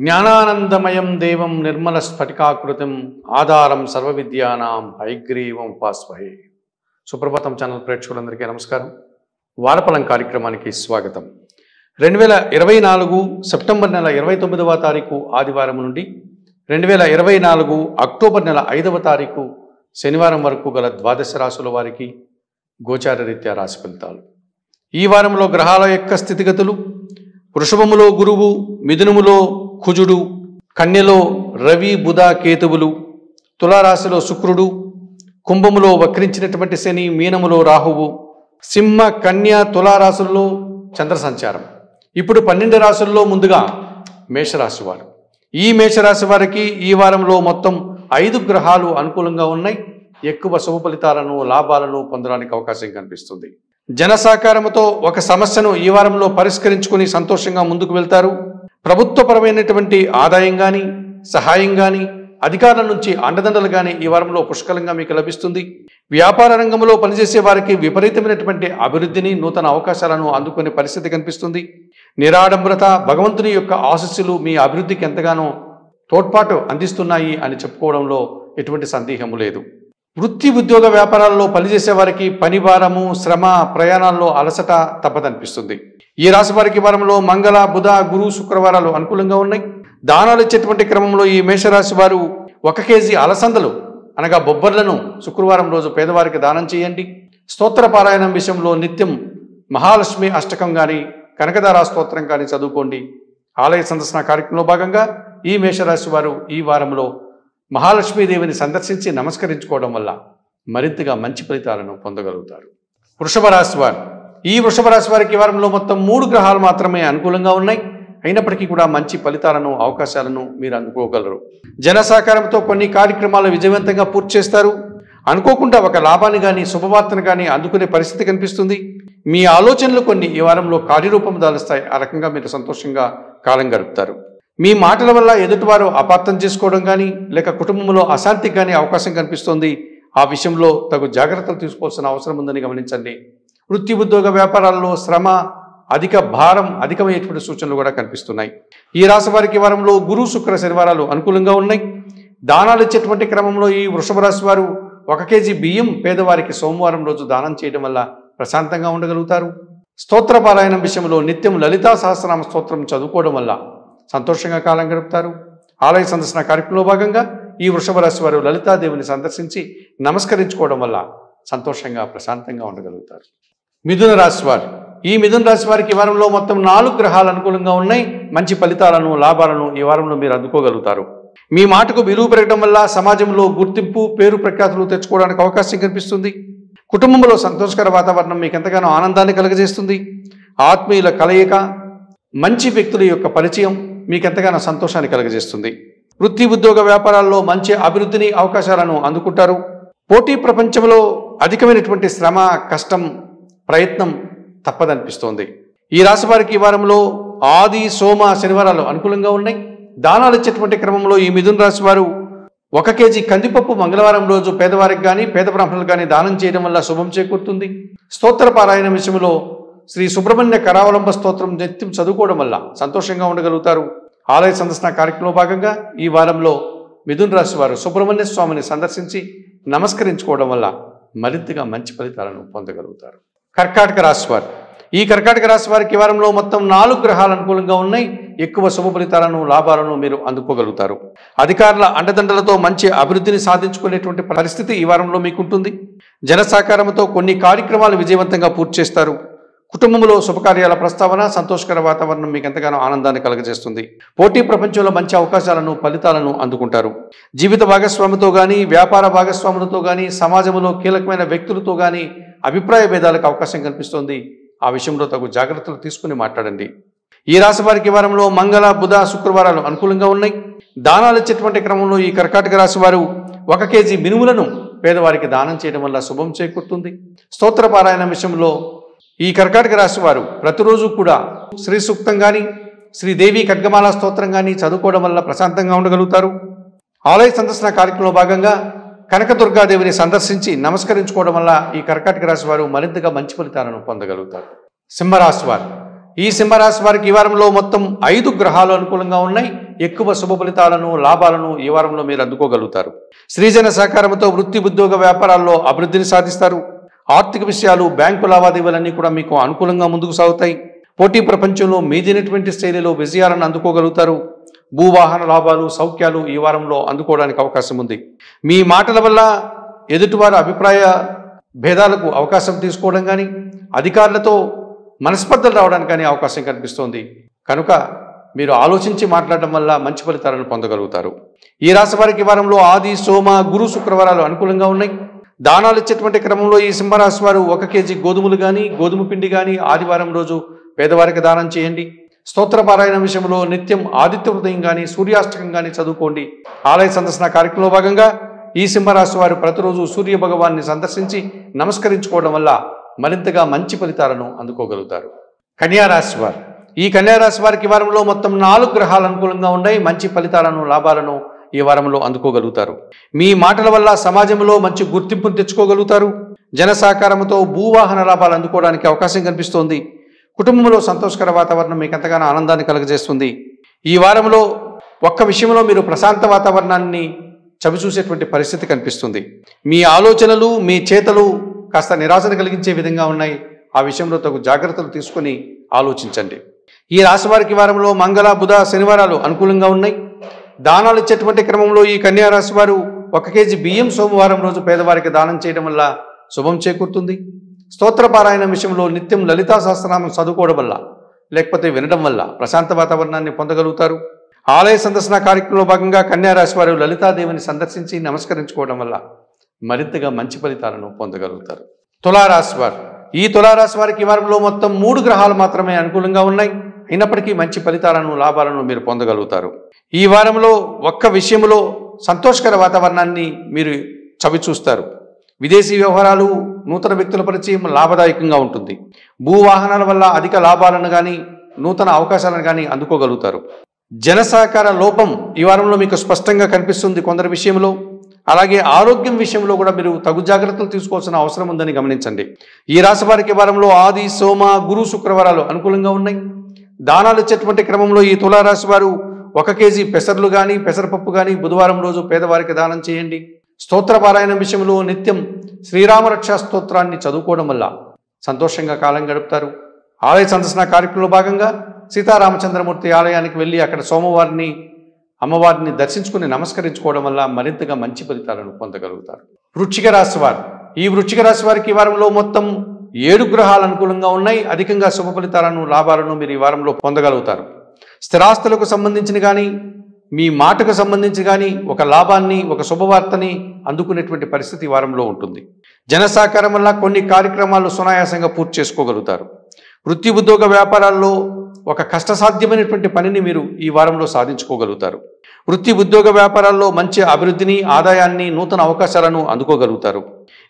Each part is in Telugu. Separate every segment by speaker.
Speaker 1: జ్ఞానానందమయం దేవం నిర్మల స్ఫటికాకృతిం ఆధారం సర్వవిద్యానాం హయగ్రీవం ఉపాస్మహే. సుప్రభాతం ఛానల్ ప్రేక్షకులందరికీ నమస్కారం. వారఫలం కార్యక్రమానికి స్వాగతం. 2024 సెప్టెంబర్ నెల 29వ తారీఖు ఆదివారం నుండి 2024 అక్టోబర్ నెల 5వ తారీఖు శనివారం వరకు గల ద్వాదశ రాశుల వారికి గోచార రీత్యా రాశి ఫలితాలు. ఈ వారంలో గ్రహాల యొక్క స్థితిగతులు: వృషభములో గురువు, మిథునములో కుజుడు, కన్యలో రవి బుధ కేతువులు, తులారాశిలో శుక్రుడు, కుంభములో వక్రించినటువంటి శని, మీనములో రాహువు, సింహ కన్య తులారాశుల్లో చంద్ర సంచారం. ఇప్పుడు 12 రాశుల్లో ముందుగా మేషరాశి వారు. ఈ మేషరాశి వారికి ఈ వారంలో మొత్తం 5 గ్రహాలు అనుకూలంగా ఉన్నాయి. ఎక్కువ శుభ ఫలితాలను లాభాలను పొందడానికి అవకాశం కనిపిస్తుంది. జన సహకారంతో ఒక సమస్యను ఈ వారంలో పరిష్కరించుకుని సంతోషంగా ముందుకు వెళ్తారు. ప్రభుత్వపరమైనటువంటి ఆదాయం కానీ, సహాయం కానీ, అధికారుల నుంచి అండదండలు కానీ ఈ వారంలో పుష్కలంగా మీకు లభిస్తుంది. వ్యాపార రంగంలో పనిచేసే వారికి విపరీతమైనటువంటి అభివృద్ధిని, నూతన అవకాశాలను అందుకునే పరిస్థితి కనిపిస్తుంది. నిరాడంబరత, భగవంతుని యొక్క ఆశీస్సులు మీ అభివృద్ధికి ఎంతగానో తోడ్పాటు అందిస్తున్నాయి అని చెప్పుకోవడంలో ఎటువంటి సందేహము లేదు. వృత్తి ఉద్యోగ వ్యాపారాల్లో పనిచేసే వారికి పని భారము, శ్రమ, ప్రయాణాల్లో అలసట తప్పదనిపిస్తుంది. ఈ రాశి వారికి వారంలో మంగళ, బుధ, గురు, శుక్రవారాలు అనుకూలంగా ఉన్నాయి. దానాలు ఇచ్చేటువంటి క్రమంలో ఈ మేషరాశి వారు 1 కేజీ అలసందలు అనగా బొబ్బర్లను శుక్రవారం రోజు పేదవారికి దానం చేయండి. స్తోత్ర పారాయణం విషయంలో నిత్యం మహాలక్ష్మి అష్టకం కానీ, కనకదార స్తోత్రం కానీ చదువుకోండి. ఆలయ సందర్శన కార్యక్రమంలో భాగంగా ఈ మేషరాశి వారు ఈ వారంలో మహాలక్ష్మీదేవిని సందర్శించి నమస్కరించుకోవడం వల్ల మరింతగా మంచి ఫలితాలను పొందగలుగుతారు. వృషభ రాశి వారు. ఈ వృషభ రాశి వారికి ఈ వారంలో మొత్తం 3 గ్రహాలు మాత్రమే అనుకూలంగా ఉన్నాయి. అయినప్పటికీ కూడా మంచి ఫలితాలను, అవకాశాలను మీరు అందుకోగలరు. జన సహకారంతో కొన్ని కార్యక్రమాలు విజయవంతంగా పూర్తి చేస్తారు. అనుకోకుండా ఒక లాభాన్ని కానీ, శుభవార్తను కానీ అందుకునే పరిస్థితి కనిపిస్తుంది. మీ ఆలోచనలు కొన్ని ఈ వారంలో కార్యరూపం దాలుస్తాయి. ఆ రకంగా మీరు సంతోషంగా కాలం గడుపుతారు. మీ మాటల వల్ల ఎదుటివారు అపార్థం చేసుకోవడం కానీ, లేక కుటుంబంలో అశాంతికి కానీ అవకాశం కనిపిస్తుంది. ఆ విషయంలో తగు జాగ్రత్తలు తీసుకోవాల్సిన అవసరం ఉందని గమనించండి. వృత్తి ఉద్యోగ వ్యాపారాల్లో శ్రమ, అధిక భారం, అధికమయ్యేటువంటి సూచనలు కూడా కనిపిస్తున్నాయి. ఈ రాశి వారికి వారంలో గురు, శుక్ర, శనివారాలు అనుకూలంగా ఉన్నాయి. దానాలు ఇచ్చేటువంటి క్రమంలో ఈ వృషభ రాశి వారు 1 కేజీ బియ్యం పేదవారికి సోమవారం రోజు దానం చేయడం వల్ల ప్రశాంతంగా ఉండగలుగుతారు. స్తోత్ర పారాయణం విషయంలో నిత్యం లలితా సహస్రనామ స్తోత్రం చదువుకోవడం వల్ల సంతోషంగా కాలం గడుపుతారు. ఆలయ సందర్శన కార్యక్రమంలో భాగంగా ఈ వృషభ రాశి వారు లలితాదేవిని సందర్శించి నమస్కరించుకోవడం వల్ల సంతోషంగా ప్రశాంతంగా ఉండగలుగుతారు. మిథున రాశి వారు. ఈ మిథున రాశి వారికి ఈ వారంలో మొత్తం 4 గ్రహాలు అనుకూలంగా ఉన్నాయి. మంచి ఫలితాలను, లాభాలను ఈ వారంలో మీరు అందుకోగలుగుతారు. మీ మాటకు విలువ పెరగడం వల్ల సమాజంలో గుర్తింపు, పేరు ప్రఖ్యాతులు తెచ్చుకోవడానికి అవకాశం కనిపిస్తుంది. కుటుంబంలో సంతోషకర వాతావరణం మీకు ఎంతగానో ఆనందాన్ని కలుగజేస్తుంది. ఆత్మీయుల కలయిక, మంచి వ్యక్తుల యొక్క పరిచయం మీకు ఎంతగానో సంతోషాన్ని కలుగజేస్తుంది. వృత్తి ఉద్యోగ వ్యాపారాల్లో మంచి అభివృద్ధిని, అవకాశాలను అందుకుంటారు. పోటీ ప్రపంచంలో అధికమైనటువంటి శ్రమ, కష్టం, ప్రయత్నం తప్పదనిపిస్తోంది. ఈ రాశి వారికి ఈ వారంలో ఆది, సోమ, శనివారాలు అనుకూలంగా ఉన్నాయి. దానాలు ఇచ్చేటువంటి క్రమంలో ఈ మిథున రాశి వారు 1 కేజీ కందిపప్పు మంగళవారం రోజు పేదవారికి కానీ, పేద బ్రాహ్మణులకు కానీ దానం చేయడం వల్ల శుభం చేకూరుతుంది. స్తోత్ర పారాయణ విషయంలో శ్రీ సుబ్రహ్మణ్య కరావలంబ స్తోత్రం నిత్యం చదువుకోవడం వల్ల సంతోషంగా ఉండగలుగుతారు. ఆలయ సందర్శన కార్యక్రమంలో భాగంగా ఈ వారంలో మిథున రాశి వారు సుబ్రహ్మణ్య స్వామిని సందర్శించి నమస్కరించుకోవడం వల్ల మరింతగా మంచి ఫలితాలను పొందగలుగుతారు. కర్కాటక రాశి వారు. ఈ కర్కాటక రాశి వారికి ఈ వారంలో మొత్తం 4 గ్రహాలు అనుకూలంగా ఉన్నాయి. ఎక్కువ శుభ ఫలితాలను, లాభాలను మీరు అందుకోగలుగుతారు. అధికారుల అండదండలతో మంచి అభివృద్ధిని సాధించుకునేటువంటి పరిస్థితి ఈ వారంలో మీకు ఉంటుంది. జన సహకారంతో కొన్ని కార్యక్రమాలు విజయవంతంగా పూర్తి చేస్తారు. కుటుంబంలో శుభకార్యాల ప్రస్తావన, సంతోషకర వాతావరణం మీకు ఎంతగానో ఆనందాన్ని కలుగజేస్తుంది. పోటీ ప్రపంచంలో మంచి అవకాశాలను, ఫలితాలను అందుకుంటారు. జీవిత భాగస్వామితో కానీ, వ్యాపార భాగస్వాములతో కానీ, సమాజంలో కీలకమైన వ్యక్తులతో కానీ అభిప్రాయ భేదాలకు అవకాశం కనిపిస్తుంది. ఆ విషయంలో తగు జాగ్రత్తలు తీసుకుని మాట్లాడండి. ఈ రాశి వారికి వారంలో మంగళ, బుధ, శుక్రవారాలు అనుకూలంగా ఉన్నాయి. దానాలు ఇచ్చేటువంటి క్రమంలో ఈ కర్కాటక రాశి వారు 1 కేజీ మినుములను పేదవారికి దానం చేయడం వల్ల శుభం చేకూరుతుంది. స్తోత్ర పారాయణ విషయంలో ఈ కర్కాటక రాశి వారు ప్రతిరోజు కూడా శ్రీ సూక్తం కానీ, శ్రీదేవి ఖడ్గమాల స్తోత్రం కానీ చదువుకోవడం వల్ల ప్రశాంతంగా ఉండగలుగుతారు. ఆలయ సందర్శన కార్యక్రమంలో భాగంగా కనకదుర్గాదేవిని సందర్శించి నమస్కరించుకోవడం వల్ల ఈ కర్కాటక రాశి వారు మరింతగా మంచి ఫలితాలను పొందగలుగుతారు. సింహరాశి వారు. ఈ సింహరాశి వారికి ఈ వారంలో మొత్తం 5 గ్రహాలు అనుకూలంగా ఉన్నాయి. ఎక్కువ శుభ ఫలితాలను లాభాలను ఈ వారంలో మీరు అందుకోగలుగుతారు. స్త్రీజన సహకారంతో వృత్తి ఉద్యోగ వ్యాపారాల్లో అభివృద్ధిని సాధిస్తారు. ఆర్థిక విషయాలు బ్యాంకు లావాదేవీలన్నీ కూడా మీకు అనుకూలంగా ముందుకు సాగుతాయి. పోటీ ప్రపంచంలో మీదినటువంటి శ్రేణిలో విజయాలను అందుకోగలుగుతారు. భూవాహన లాభాలు సౌఖ్యాలు ఈ వారంలో అందుకోవడానికి అవకాశం ఉంది. మీ మాటల వల్ల ఎదుటివారి అభిప్రాయ భేదాలకు అవకాశం తీసుకోవడం కానీ అధికారులతో మనస్పర్ధలు రావడానికి కానీ అవకాశం కనిపిస్తోంది. కనుక మీరు ఆలోచించి మాట్లాడడం వల్ల మంచి ఫలితాలను పొందగలుగుతారు. ఈ రాశి వారికి వారంలో ఆది సోమ గురు శుక్రవారాలు అనుకూలంగా ఉన్నాయి. దానాలు ఇచ్చేటువంటి క్రమంలో ఈ సింహరాశి వారు 1 కేజీ గోధుమలు కానీ గోధుమ పిండి కానీ ఆదివారం రోజు పేదవారికి దానం చేయండి. స్తోత్రపారాయణ విషయంలో నిత్యం ఆదిత్య హృదయం కానీ సూర్యాష్టకం కానీ చదువుకోండి. ఆలయ సందర్శన కార్యక్రమంలో భాగంగా ఈ సింహరాశి వారు ప్రతిరోజు సూర్య భగవాన్ని సందర్శించి నమస్కరించుకోవడం వల్ల మరింతగా మంచి ఫలితాలను అందుకోగలుగుతారు. కన్యారాశి వారు ఈ కన్యారాశి వారికి వారంలో మొత్తం 4 గ్రహాలు అనుకూలంగా ఉన్నాయి. మంచి ఫలితాలను లాభాలను ఈ వారంలో అందుకోగలుగుతారు. మీ మాటల వల్ల సమాజంలో మంచి గుర్తింపును తెచ్చుకోగలుగుతారు. జన సహకారంతో భూవాహన లాభాలు అందుకోవడానికి అవకాశం కనిపిస్తోంది. కుటుంబంలో సంతోషకర వాతావరణం మీకు ఎంతగానో ఆనందాన్ని కలుగజేస్తుంది. ఈ వారంలో ఒక్క విషయంలో మీరు ప్రశాంత వాతావరణాన్ని చవిచూసేటువంటి పరిస్థితి కనిపిస్తుంది. మీ ఆలోచనలు మీ చేతలు కాస్త నిరాశను కలిగించే విధంగా ఉన్నాయి. ఆ విషయంలో తగు జాగ్రత్తలు తీసుకొని ఆలోచించండి. ఈ రాశి వారికి వారంలో మంగళ బుధ శనివారాలు అనుకూలంగా ఉన్నాయి. దానాలు ఇచ్చేటువంటి క్రమంలో ఈ కన్యా రాశి వారు 1 కేజీ బియ్యం సోమవారం రోజు పేదవారికి దానం చేయడం వల్ల శుభం చేకూరుతుంది. స్తోత్రపారాయణ విషయంలో నిత్యం లలితా సహస్రనామం చదువుకోవడం వల్ల లేకపోతే వినడం వల్ల ప్రశాంత వాతావరణాన్ని పొందగలుగుతారు. ఆలయ సందర్శన కార్యక్రమంలో భాగంగా కన్యా రాశి వారు లలితాదేవిని సందర్శించి నమస్కరించుకోవడం వల్ల మరింతగా మంచి ఫలితాలను పొందగలుగుతారు. తులారాశి వారు ఈ తులారాశి వారికి ఈ వారంలో మొత్తం 3 గ్రహాలు మాత్రమే అనుకూలంగా ఉన్నాయి. అయినప్పటికీ మంచి ఫలితాలను లాభాలను మీరు పొందగలుగుతారు. ఈ వారంలో ఒక్క విషయంలో సంతోషకర వాతావరణాన్ని మీరు చవిచూస్తారు. విదేశీ వ్యవహారాలు నూతన వ్యక్తుల పరిచయం లాభదాయకంగా ఉంటుంది. భూవాహనాల వల్ల అధిక లాభాలను కానీ నూతన అవకాశాలను కానీ అందుకోగలుగుతారు. జన సహకార లోపం ఈ వారంలో మీకు స్పష్టంగా కనిపిస్తుంది కొందరి విషయంలో. అలాగే ఆరోగ్యం విషయంలో కూడా మీరు తగు జాగ్రత్తలు తీసుకోవాల్సిన అవసరం ఉందని గమనించండి. ఈ రాశి వారికి వారంలో ఆది సోమ గురు శుక్రవారాలు అనుకూలంగా ఉన్నాయి. దానాలు ఇచ్చేటువంటి క్రమంలో ఈ తులారాశి వారు 1 కేజీ పెసర్లు కానీ పెసరపప్పు కానీ బుధవారం రోజు పేదవారికి దానం చేయండి. స్తోత్రపారాయణ విషయంలో నిత్యం శ్రీరామరక్షా స్తోత్రాన్ని చదువుకోవడం వల్ల సంతోషంగా కాలం గడుపుతారు. ఆలయ సందర్శన కార్యక్రమంలో భాగంగా సీతారామచంద్రమూర్తి ఆలయానికి వెళ్ళి అక్కడ సోమవారిని అమ్మవారిని దర్శించుకుని నమస్కరించుకోవడం వల్ల మరింతగా మంచి ఫలితాలను పొందగలుగుతారు. వృశ్చిక రాశి వారు ఈ వృశ్చిక రాశి వారికి ఈ వారంలో మొత్తం 7 గ్రహాలు అనుకూలంగా ఉన్నాయి. అధికంగా శుభ ఫలితాలను లాభాలను మీరు ఈ వారంలో పొందగలుగుతారు. స్థిరాస్తులకు సంబంధించిన కానీ మీ మాటకు సంబంధించి కానీ ఒక లాభాన్ని ఒక శుభవార్తని అందుకునేటువంటి పరిస్థితి ఈ వారంలో ఉంటుంది. జన సహకారం వల్ల కొన్ని కార్యక్రమాలు సునాయాసంగా పూర్తి చేసుకోగలుగుతారు. వృత్తి ఉద్యోగ వ్యాపారాల్లో ఒక కష్టసాధ్యమైనటువంటి పనిని మీరు ఈ వారంలో సాధించుకోగలుగుతారు. వృత్తి ఉద్యోగ వ్యాపారాల్లో మంచి అభివృద్ధిని ఆదాయాన్ని నూతన అవకాశాలను అందుకోగలుగుతారు.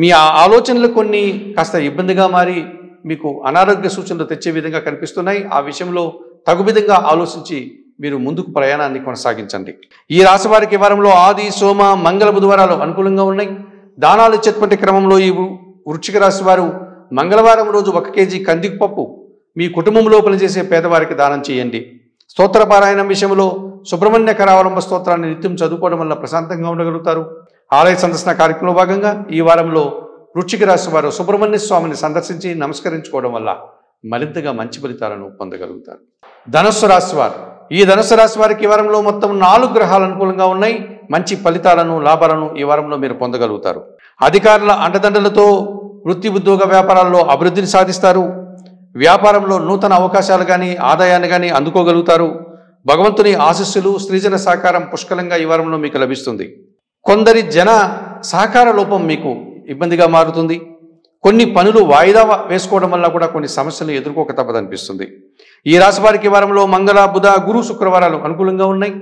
Speaker 1: మీ ఆలోచనలు కొన్ని కాస్త ఇబ్బందిగా మారి మీకు అనారోగ్య సూచనలు తెచ్చే విధంగా కనిపిస్తున్నాయి. ఆ విషయంలో తగు విధంగా ఆలోచించి మీరు ముందుకు ప్రయాణాన్ని కొనసాగించండి. ఈ రాశి వారికి వారంలో ఆది సోమ మంగళ బుధవారాలు అనుకూలంగా ఉన్నాయి. దానాలు ఇచ్చేటువంటి క్రమంలో ఈ వృశ్చిక రాశి వారు మంగళవారం రోజు 1 కేజీ కందిపప్పు మీ కుటుంబంలో పనిచేసే పేదవారికి దానం చేయండి. స్తోత్రపారాయణం విషయంలో సుబ్రహ్మణ్య కరావలంబ స్తోత్రాన్ని నిత్యం చదువుకోవడం వల్ల ప్రశాంతంగా ఉండగలుగుతారు. ఆలయ సందర్శన కార్యక్రమంలో భాగంగా ఈ వారంలో వృశ్చిక రాశి వారు సుబ్రహ్మణ్య స్వామిని సందర్శించి నమస్కరించుకోవడం వల్ల మరింతగా మంచి ఫలితాలను పొందగలుగుతారు. ధనుస్సు రాశి వారు ఈ ధనుస్సు రాశి వారికి ఈ వారంలో మొత్తం 4 గ్రహాలు అనుకూలంగా ఉన్నాయి. మంచి ఫలితాలను లాభాలను ఈ వారంలో మీరు పొందగలుగుతారు. అధికారుల అండదండలతో వృత్తి ఉద్యోగ వ్యాపారాల్లో అభివృద్ధిని సాధిస్తారు. వ్యాపారంలో నూతన అవకాశాలు కానీ ఆదాయాన్ని కానీ అందుకోగలుగుతారు. భగవంతుని ఆశీస్సులు స్త్రీజన సహకారం పుష్కలంగా ఈ వారంలో మీకు లభిస్తుంది. కొందరి జన సహకార లోపం మీకు ఇబ్బందిగా మారుతుంది. కొన్ని పనులు వాయిదా వేసుకోవడం వల్ల కూడా కొన్ని సమస్యలు ఎదుర్కోక తప్పదనిపిస్తుంది. ఈ రాశి వారికి వారంలో మంగళ బుధ గురు శుక్రవారాలు అనుకూలంగా ఉన్నాయి.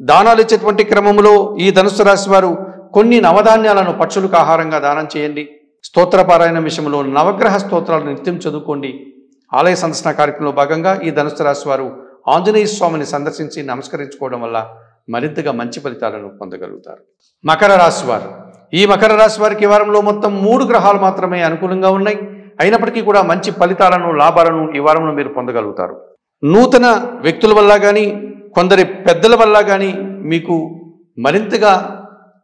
Speaker 1: దానాలు ఇచ్చేటువంటి క్రమంలో ఈ ధనుస్సు రాశి వారు కొన్ని నవధాన్యాలను పక్షులకు ఆహారంగా దానం చేయండి. స్తోత్రపారాయణ విషయంలో నవగ్రహ స్తోత్రాలను నిత్యం చదువుకోండి. ఆలయ సందర్శన కార్యక్రమంలో భాగంగా ఈ ధనుస్సు రాశి వారు ఆంజనేయ స్వామిని సందర్శించి నమస్కరించుకోవడం వల్ల మరింతగా మంచి ఫలితాలను పొందగలుగుతారు. మకర రాశి వారు ఈ మకర రాశి వారికి వారంలో మొత్తం 3 గ్రహాలు మాత్రమే అనుకూలంగా ఉన్నాయి. అయినప్పటికీ కూడా మంచి ఫలితాలను లాభాలను ఈ వారంలో మీరు పొందగలుగుతారు. నూతన వ్యక్తుల వల్ల కానీ కొందరి పెద్దల వల్ల కానీ మీకు మరింతగా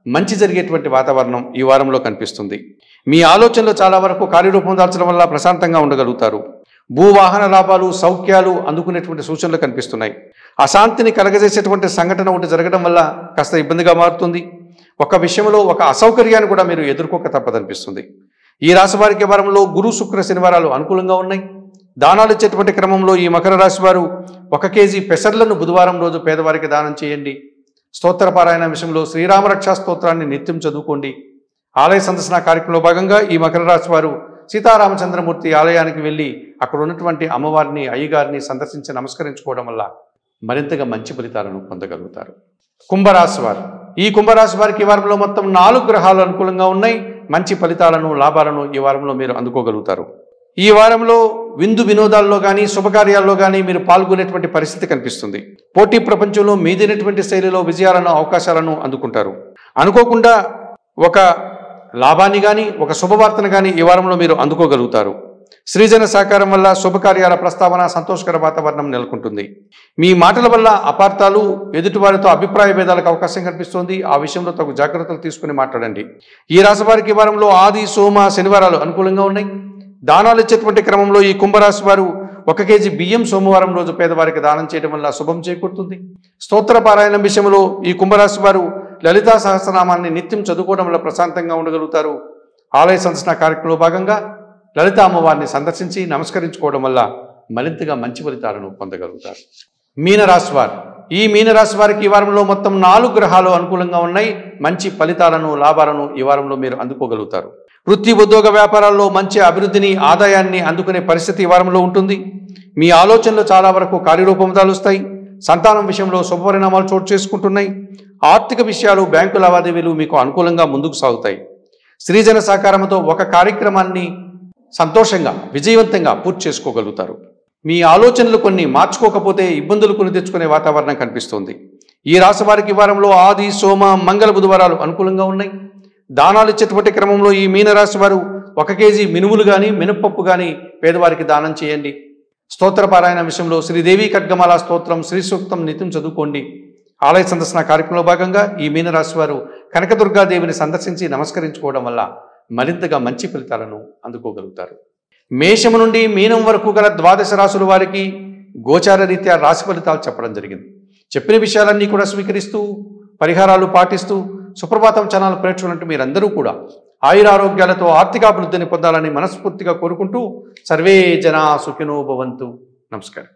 Speaker 1: మంచి జరిగేటువంటి వాతావరణం ఈ వారంలో కనిపిస్తుంది. మీ ఆలోచనలు చాలా వరకు కార్యరూపం దాల్చడం వల్ల ప్రశాంతంగా ఉండగలుగుతారు. భూవాహన లాభాలు, సౌఖ్యాలు అందుకునేటువంటి సూచనలు కనిపిస్తున్నాయి. అశాంతిని కలగజేసేటువంటి సంఘటన ఒకటి జరగడం వల్ల కాస్త ఇబ్బందిగా మారుతుంది. ఒక విషయంలో ఒక అసౌకర్యాన్ని కూడా మీరు ఎదుర్కోక తప్పదనిపిస్తుంది. ఈ రాశి వారికి వారంలో గురు, శుక్ర, శనివారాలు అనుకూలంగా ఉన్నాయి. దానాలు ఇచ్చేటువంటి క్రమంలో ఈ మకర రాశి వారు 1 కేజీ పెసర్లను బుధవారం రోజు పేదవారికి దానం చేయండి. స్తోత్రపారాయణ విషయంలో శ్రీరామరక్షా స్తోత్రాన్ని నిత్యం చదువుకోండి. ఆలయ సందర్శన కార్యక్రమంలో భాగంగా ఈ మకర రాశి వారు సీతారామచంద్రమూర్తి ఆలయానికి వెళ్ళి అక్కడ ఉన్నటువంటి అమ్మవారిని, అయ్యగారిని సందర్శించి నమస్కరించుకోవడం వల్ల మరింతగా మంచి ఫలితాలను పొందగలుగుతారు. కుంభరాశి వారు, ఈ కుంభరాశి వారికి ఈ వారంలో మొత్తం 4 గ్రహాలు అనుకూలంగా ఉన్నాయి. మంచి ఫలితాలను, లాభాలను ఈ వారంలో మీరు అందుకోగలుగుతారు. ఈ వారంలో విందు వినోదాల్లో కానీ, శుభకార్యాల్లో కానీ మీరు పాల్గొనేటువంటి పరిస్థితి కనిపిస్తుంది. పోటీ ప్రపంచంలో మీదైనటువంటి శైలిలో విజయాలను, అవకాశాలను అందుకుంటారు. అనుకోకుండా ఒక లాభాన్ని కానీ, ఒక శుభవార్తను కానీ ఈ వారంలో మీరు అందుకోగలుగుతారు. శ్రీజన సహకారం వల్ల శుభకార్యాల ప్రస్తావన, సంతోషకర వాతావరణం నెలకొంటుంది. మీ మాటల వల్ల అపార్థాలు, ఎదుటివారితో అభిప్రాయ భేదాలకు అవకాశం కనిపిస్తోంది. ఆ విషయంలో తగు జాగ్రత్తలు తీసుకుని మాట్లాడండి. ఈ రాశి వారికి ఈ వారంలో ఆది, సోమ, శనివారాలు అనుకూలంగా ఉన్నాయి. దానాలు ఇచ్చేటువంటి క్రమంలో ఈ కుంభరాశి వారు 1 కేజీ బియ్యం సోమవారం రోజు పేదవారికి దానం చేయడం వల్ల శుభం చేకూరుతుంది. స్తోత్ర పారాయణం విషయంలో ఈ కుంభరాశి వారు లలితా సహస్రనామాన్ని నిత్యం చదువుకోవడం వల్ల ప్రశాంతంగా ఉండగలుగుతారు. ఆలయ సందర్శన కార్యక్రమంలో భాగంగా లలిత అమ్మవారిని సందర్శించి నమస్కరించుకోవడం వల్ల మరింతగా మంచి ఫలితాలను పొందగలుగుతారు. మీనరాశి వారు, ఈ మీనరాశి వారికి ఈ వారంలో మొత్తం 4 గ్రహాలు అనుకూలంగా ఉన్నాయి. మంచి ఫలితాలను, లాభాలను ఈ వారంలో మీరు అందుకోగలుగుతారు. వృత్తి, ఉద్యోగ, వ్యాపారాల్లో మంచి అభివృద్ధిని, ఆదాయాన్ని అందుకునే పరిస్థితి ఈ వారంలో ఉంటుంది. మీ ఆలోచనలు చాలా వరకు కార్యరూపం దాలుస్తాయి. సంతానం విషయంలో శుభపరిణామాలు చోటు చేసుకుంటున్నాయి. ఆర్థిక విషయాలు, బ్యాంకు లావాదేవీలు మీకు అనుకూలంగా ముందుకు సాగుతాయి. స్త్రీజన సహకారంతో ఒక కార్యక్రమాన్ని సంతోషంగా, విజయవంతంగా పూర్తి చేసుకోగలుగుతారు. మీ ఆలోచనలు కొన్ని మార్చుకోకపోతే ఇబ్బందులు కొని తెచ్చుకునే వాతావరణం కనిపిస్తోంది. ఈ రాశి వారికి ఈ వారంలో ఆది, సోమ, మంగళ, బుధవారాలు అనుకూలంగా ఉన్నాయి. దానాలు ఇచ్చేటువంటి క్రమంలో ఈ మీనరాశి వారు 1 కేజీ మినుములు కానీ, మినప్పప్పు కానీ పేదవారికి దానం చేయండి. స్తోత్రపారాయణ విషయంలో శ్రీదేవి ఖడ్గమాల స్తోత్రం, శ్రీ సూక్తం నిత్యం చదువుకోండి. ఆలయ సందర్శన కార్యక్రమంలో భాగంగా ఈ మీనరాశి వారు కనకదుర్గాదేవిని సందర్శించి నమస్కరించుకోవడం వల్ల మరింతగా మంచి ఫలితాలను అందుకోగలుగుతారు. మేషము నుండి మీనం వరకు గల 12 రాశుల వారికి గోచార రీత్యా రాశి ఫలితాలు చెప్పడం జరిగింది. చెప్పిన విషయాలన్నీ కూడా స్వీకరిస్తూ, పరిహారాలు పాటిస్తూ సుప్రభాతం ఛానల్ ప్రేక్షకులంటూ మీరందరూ కూడా ఆయురారోగ్యాలతో ఆర్థికాభివృద్ధిని పొందాలని మనస్ఫూర్తిగా కోరుకుంటూ సర్వే జనా సుఖినో భవంతు. నమస్కారం.